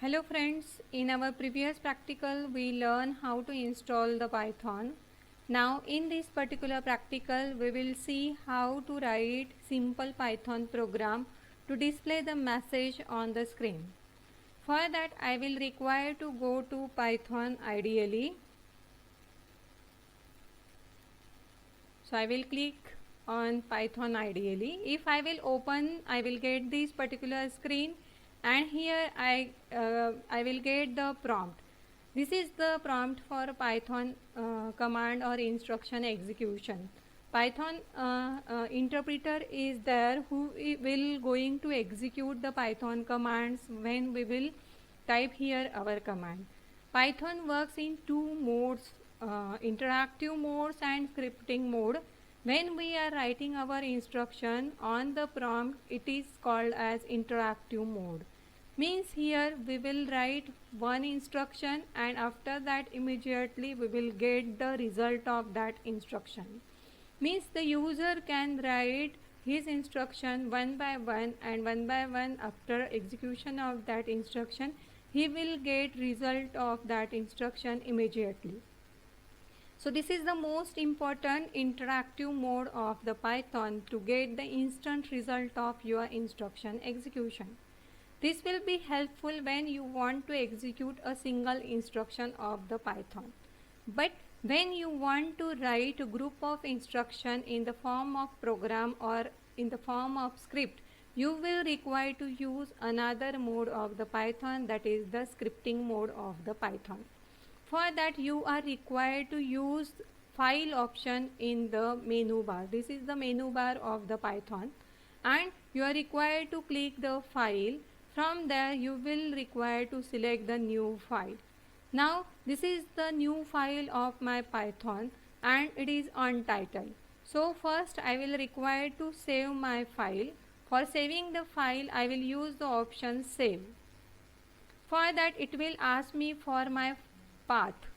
Hello friends, in our previous practical we learned how to install the Python. Now in this particular practical we will see how to write simple Python program to display the message on the screen. For that I will require to go to Python ideally. So I will click on Python ideally. If I will open, I will get this particular screen, and here I will get the prompt. This is the prompt for Python command or instruction execution. Python interpreter is there who will going to execute the Python commands when we will type here our command. Python works in two modes, interactive modes and scripting mode. When we are writing our instruction on the prompt, it is called as interactive mode. Means here we will write one instruction and after that immediately we will get the result of that instruction. Means the user can write his instruction one by one, and one by one after execution of that instruction he will get result of that instruction immediately. So this is the most important interactive mode of the Python to get the instant result of your instruction execution. This will be helpful when you want to execute a single instruction of the Python. But when you want to write a group of instruction in the form of program or in the form of script, you will require to use another mode of the Python, that is the scripting mode of the Python. For that you are required to use file option in the menu bar. This is the menu bar of the Python, and you are required to click the file. From there you will require to select the new file. Now this is the new file of my Python and it is untitled. So first I will require to save my file. For saving the file I will use the option save. For that it will ask me for my path.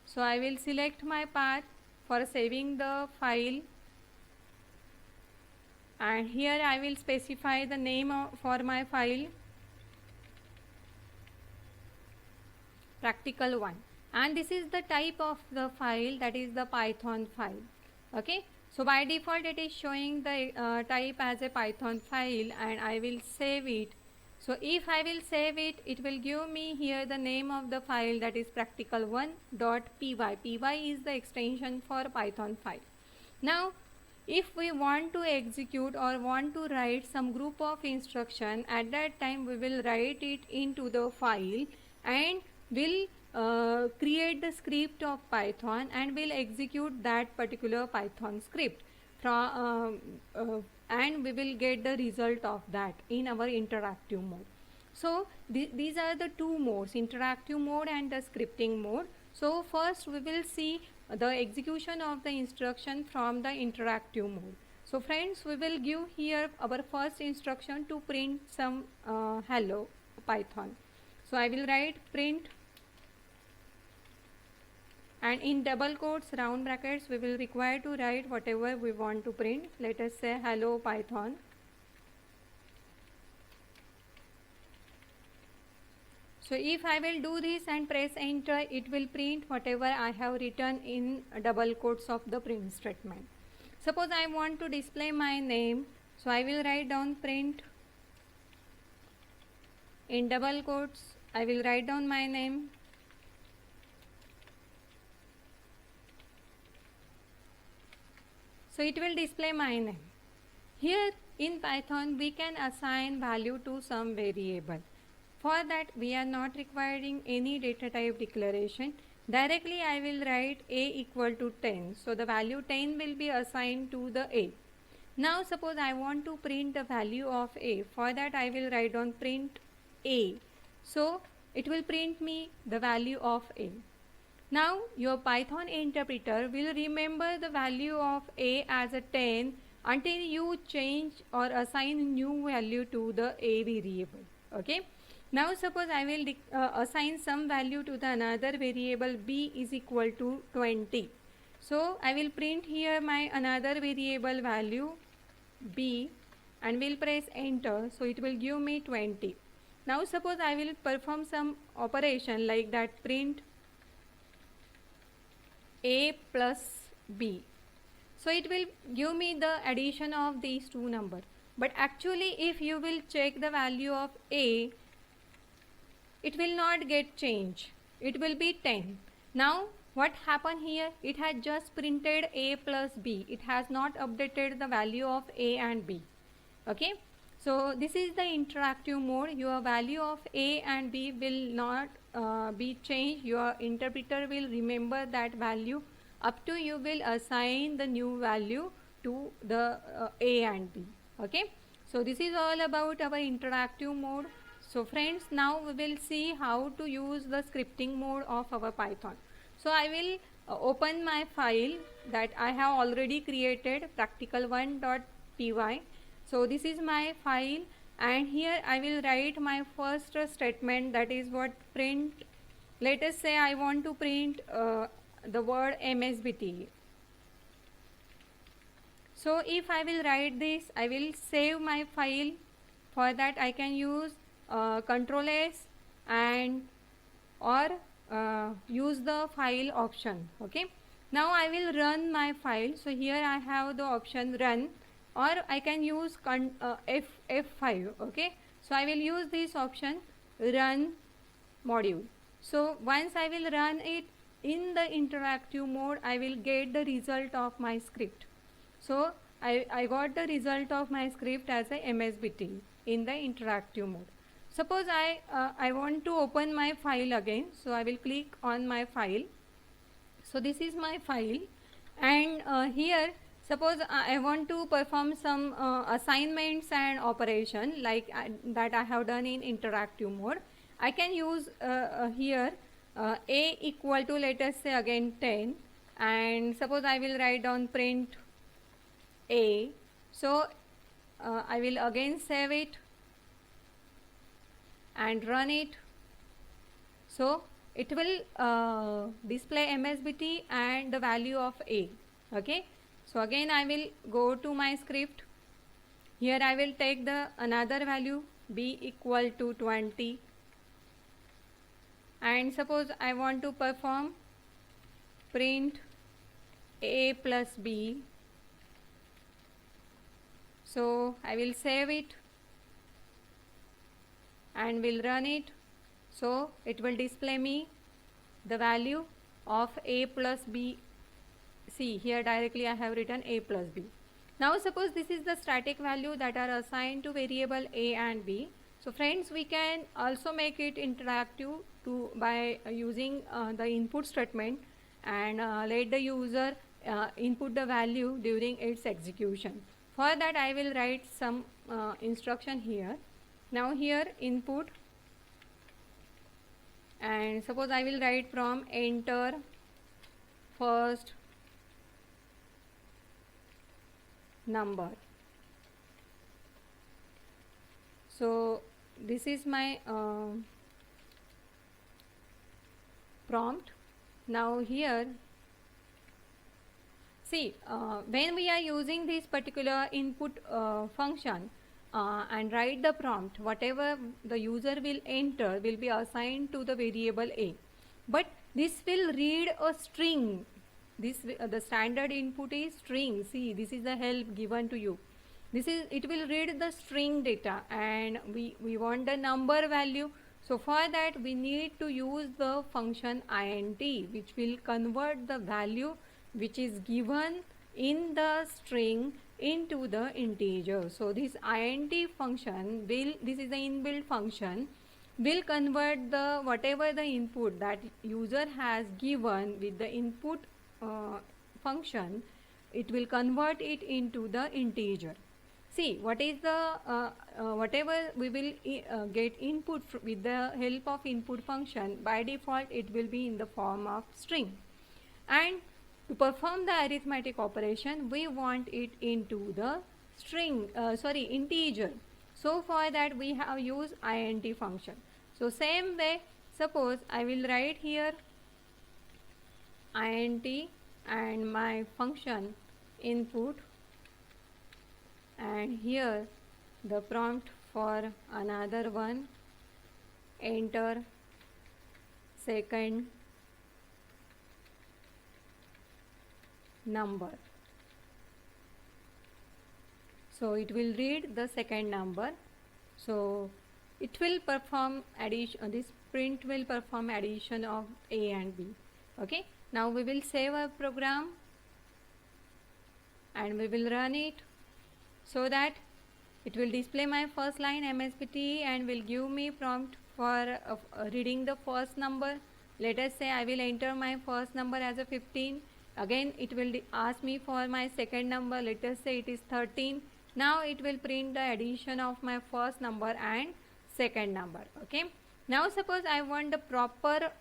So I will select my path for saving the file, and here I will specify the name for my file, practical 1, and this is the type of the file, that is the Python file. Okay, so by default it is showing the type as a Python file, and I will save it. So if I will save it, it will give me here the name of the file, that is practical1.py. py is the extension for Python file. Now if we want to execute or want to write some group of instruction, at that time we will write it into the file and will create the script of Python and will execute that particular Python script from and we will get the result of that in our interactive mode. So these are the two modes, interactive mode and the scripting mode. So first we will see the execution of the instruction from the interactive mode. So friends, we will give here our first instruction to print some hello Python. So I will write print, and in double quotes round brackets we will require to write whatever we want to print. Let us say hello Python. So if I will do this and press enter, it will print whatever I have written in double quotes of the print statement. Suppose I want to display my name, so I will write down print, in double quotes I will write down my name, so it will display my name. Here in Python we can assign value to some variable. For that we are not requiring any data type declaration. Directly I will write a equal to 10. So the value 10 will be assigned to the a. Now suppose I want to print the value of a. For that I will write down print a. So it will print me the value of a. Now your Python interpreter will remember the value of a as a 10 until you change or assign new value to the a variable. Okay. Now suppose I will assign some value to the another variable b is equal to 20. So I will print here my another variable value b and will press enter. So it will give me 20. Now suppose I will perform some operation like that, print a plus b. So it will give me the addition of these two numbers. But actually if you will check the value of a, it will not get changed. It will be 10. Now what happened here? It had just printed a plus b. It has not updated the value of a and b. Okay. So this is the interactive mode. Your value of a and b will not be changed. Your interpreter will remember that value up to you will assign the new value to the a and b. Okay. So this is all about our interactive mode. So friends, now we will see how to use the scripting mode of our Python. So I will open my file that I have already created, practical1.py. So this is my file, and here I will write my first statement, that is what print. Let us say I want to print the word MSBT. So if I will write this, I will save my file. For that I can use Control S and or use the file option. Okay. Now I will run my file. So here I have the option run, or I can use F5. Okay. So I will use this option run module. So once I will run it in the interactive mode, I will get the result of my script. So I got the result of my script as a MSBT in the interactive mode. Suppose I want to open my file again. So I will click on my file. So this is my file, and here suppose I want to perform some assignments and operation like that I have done in interactive mode. I can use here a equal to, let us say again 10, and suppose I will write down print a. So I will again save it and run it. So it will display MSBT and the value of a. Okay. So again I will go to my script. Here I will take the another value b equal to 20, and suppose I want to perform print a plus b. So I will save it and will run it. So it will display me the value of a plus b. See here directly I have written a plus b. Now suppose this is the static value that are assigned to variable a and b. So friends, we can also make it interactive by using the input statement, and let the user input the value during its execution. For that I will write some instruction here. Now here input, and suppose I will write from enter first number. So this is my prompt. Now here see when we are using this particular input function and write the prompt, whatever the user will enter will be assigned to the variable a, but this will read a string. This the standard input is string. See, this is the help given to you. This is, it will read the string data, and we want the number value. So for that we need to use the function int, which will convert the value which is given in the string into the integer. So this int function will, this is the inbuilt function, will convert the whatever the input that user has given with the input function. It will convert it into the integer. See, what is the whatever we will get input with the help of input function, by default it will be in the form of string, and to perform the arithmetic operation we want it into the string integer. So for that we have used int function. So same way, suppose I will write here int and my function input, and here the prompt for another one enter second number. So it will read the second number. So it will perform addition, this print will perform addition of A and B. Okay, now we will save our program and we will run it, so that it will display my first line MSBT and will give me prompt for reading the first number. Let us say I will enter my first number as a 15. Again it will ask me for my second number. Let us say it is 13. Now it will print the addition of my first number and second number. Okay, now suppose I want the proper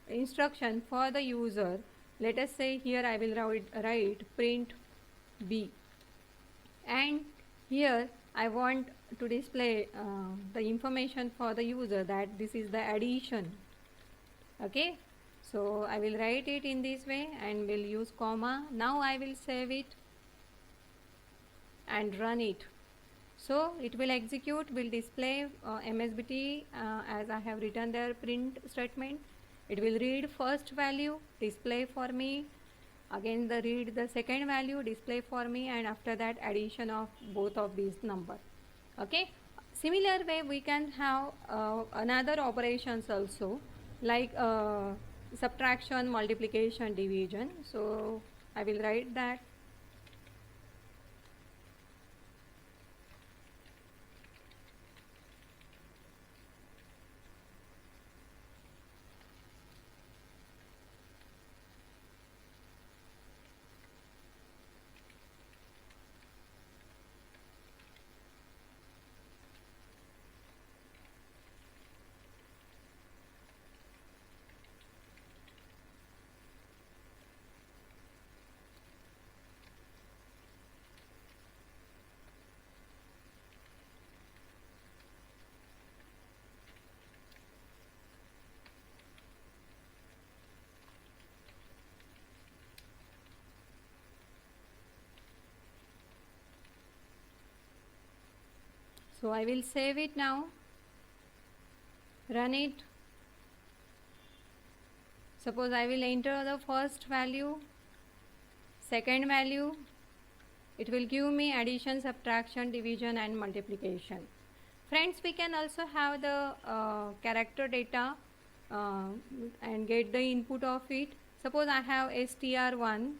instruction for the user. Let us say here I will write print B, and here I want to display the information for the user that this is the addition. Okay, so I will write it in this way and will use comma. Now I will save it and run it. So it will execute, will display MSBT as I have written there, print statement. It will read first value, display for me. Again the read the second value, display for me, and after that addition of both of these number. Okay, similar way we can have another operations also, like subtraction, multiplication, division. So I will write that. So I will save it now, run it. Suppose I will enter the first value, second value. It will give me addition, subtraction, division and multiplication. Friends, we can also have the character data and get the input of it. Suppose I have str1,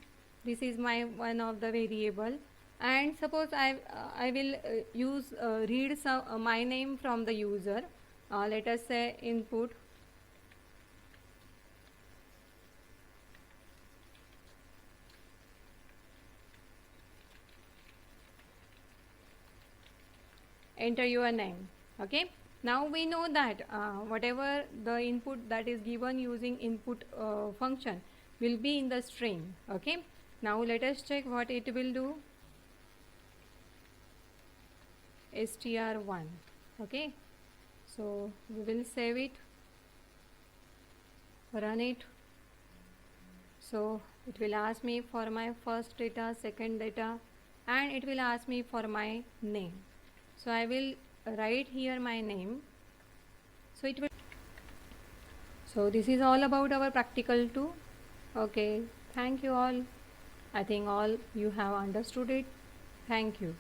this is my one of the variable, and suppose I will use read some my name from the user. Let us say input enter your name. Okay, now we know that whatever the input that is given using input function will be in the string. Okay, now let us check what it will do. str1. Okay, so we will save it, run it. So it will ask me for my first data, second data, and it will ask me for my name. So I will write here my name. So it will. So this is all about our practical 2. Okay, thank you all. I think all you have understood it. Thank you.